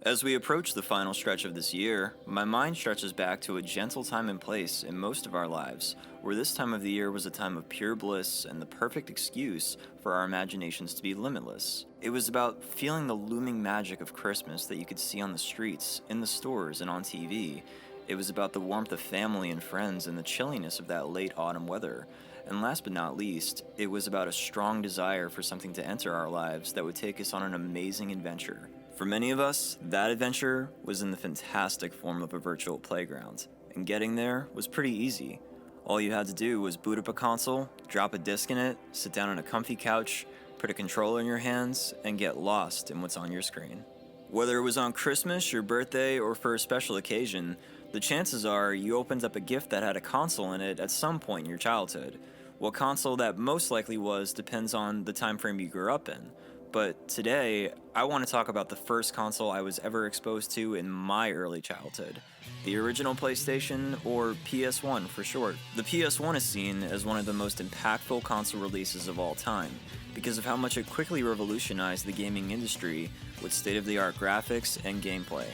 As we approach the final stretch of this year, my mind stretches back to a gentle time and place in most of our lives, where this time of the year was a time of pure bliss and the perfect excuse for our imaginations to be limitless. It was about feeling the looming magic of Christmas that you could see on the streets, in the stores, and on TV. It was about the warmth of family and friends and the chilliness of that late autumn weather. And last but not least, it was about a strong desire for something to enter our lives that would take us on an amazing adventure. For many of us, that adventure was in the fantastic form of a virtual playground, and getting there was pretty easy. All you had to do was boot up a console, drop a disc in it, sit down on a comfy couch, put a controller in your hands, and get lost in what's on your screen. Whether it was on Christmas, your birthday, or for a special occasion, the chances are you opened up a gift that had a console in it at some point in your childhood. What console that most likely was depends on the time frame you grew up in. But today, I want to talk about the first console I was ever exposed to in my early childhood. The original PlayStation, or PS1 for short. The PS1 is seen as one of the most impactful console releases of all time, because of how much it quickly revolutionized the gaming industry with state-of-the-art graphics and gameplay.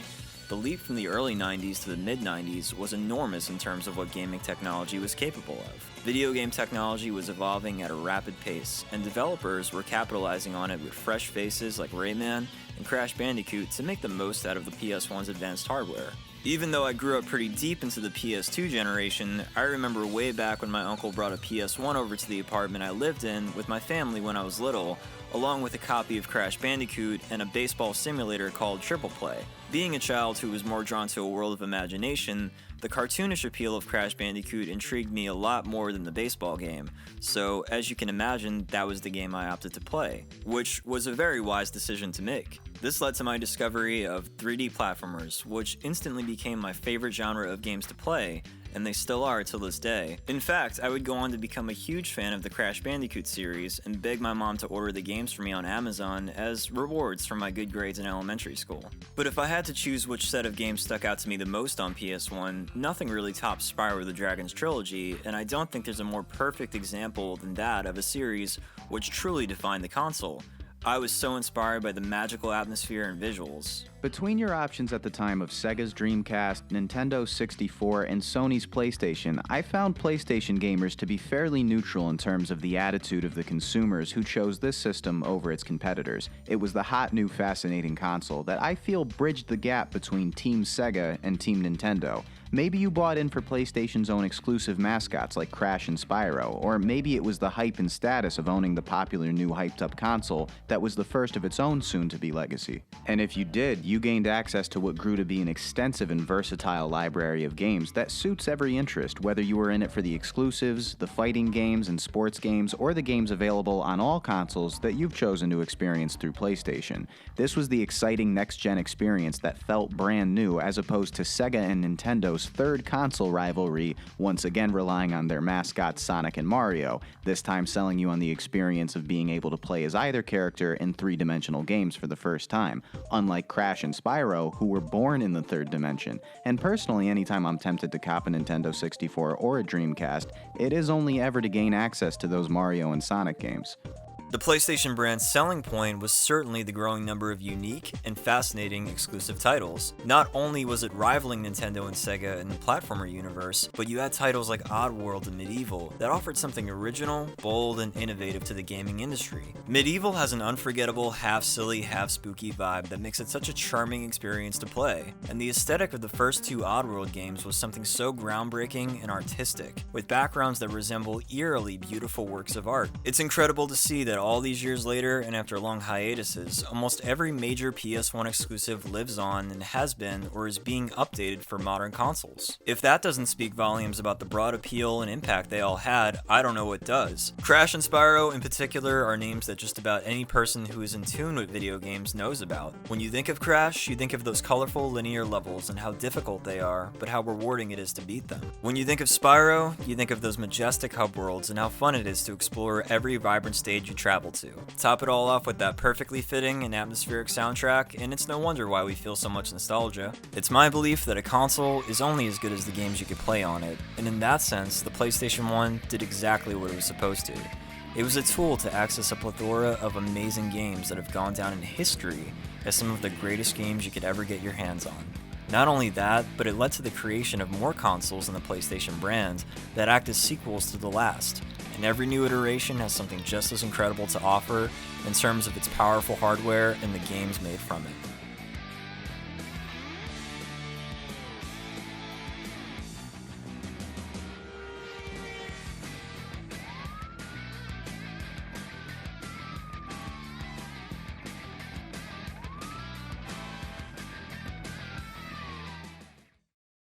The leap from the early 90s to the mid-90s was enormous in terms of what gaming technology was capable of. Video game technology was evolving at a rapid pace, and developers were capitalizing on it with fresh faces like Rayman and Crash Bandicoot to make the most out of the PS1's advanced hardware. Even though I grew up pretty deep into the PS2 generation, I remember way back when my uncle brought a PS1 over to the apartment I lived in with my family when I was little, along with a copy of Crash Bandicoot and a baseball simulator called Triple Play. Being a child who was more drawn to a world of imagination, the cartoonish appeal of Crash Bandicoot intrigued me a lot more than the baseball game, so as you can imagine, that was the game I opted to play, which was a very wise decision to make. This led to my discovery of 3D platformers, which instantly became my favorite genre of games to play, and they still are till this day. In fact, I would go on to become a huge fan of the Crash Bandicoot series and beg my mom to order the games for me on Amazon as rewards for my good grades in elementary school. But if I had to choose which set of games stuck out to me the most on PS1, nothing really tops Spyro the Dragon's trilogy, and I don't think there's a more perfect example than that of a series which truly defined the console. I was so inspired by the magical atmosphere and visuals. Between your options at the time of Sega's Dreamcast, Nintendo 64, and Sony's PlayStation, I found PlayStation gamers to be fairly neutral in terms of the attitude of the consumers who chose this system over its competitors. It was the hot new fascinating console that I feel bridged the gap between Team Sega and Team Nintendo. Maybe you bought in for PlayStation's own exclusive mascots like Crash and Spyro, or maybe it was the hype and status of owning the popular new hyped-up console that was the first of its own soon-to-be legacy. And if you did, you gained access to what grew to be an extensive and versatile library of games that suits every interest, whether you were in it for the exclusives, the fighting games and sports games, or the games available on all consoles that you've chosen to experience through PlayStation. This was the exciting next-gen experience that felt brand new as opposed to Sega and Nintendo's third console rivalry, once again relying on their mascots Sonic and Mario, this time selling you on the experience of being able to play as either character in three-dimensional games for the first time, unlike Crash and Spyro, who were born in the third dimension. And personally, anytime I'm tempted to cop a Nintendo 64 or a Dreamcast, it is only ever to gain access to those Mario and Sonic games. The PlayStation brand's selling point was certainly the growing number of unique and fascinating exclusive titles. Not only was it rivaling Nintendo and Sega in the platformer universe, but you had titles like Oddworld and Medieval that offered something original, bold, and innovative to the gaming industry. Medieval has an unforgettable, half-silly, half-spooky vibe that makes it such a charming experience to play, and the aesthetic of the first two Oddworld games was something so groundbreaking and artistic, with backgrounds that resemble eerily beautiful works of art. It's incredible to see that all these years later, and after long hiatuses, almost every major PS1 exclusive lives on and has been or is being updated for modern consoles. If that doesn't speak volumes about the broad appeal and impact they all had, I don't know what does. Crash and Spyro in particular are names that just about any person who is in tune with video games knows about. When you think of Crash, you think of those colorful linear levels and how difficult they are, but how rewarding it is to beat them. When you think of Spyro, you think of those majestic hub worlds and how fun it is to explore every vibrant stage you travel to. Top it all off with that perfectly fitting and atmospheric soundtrack, and it's no wonder why we feel so much nostalgia. It's my belief that a console is only as good as the games you can play on it, and in that sense, the PlayStation 1 did exactly what it was supposed to. It was a tool to access a plethora of amazing games that have gone down in history as some of the greatest games you could ever get your hands on. Not only that, but it led to the creation of more consoles in the PlayStation brand that act as sequels to the last, and every new iteration has something just as incredible to offer in terms of its powerful hardware and the games made from it.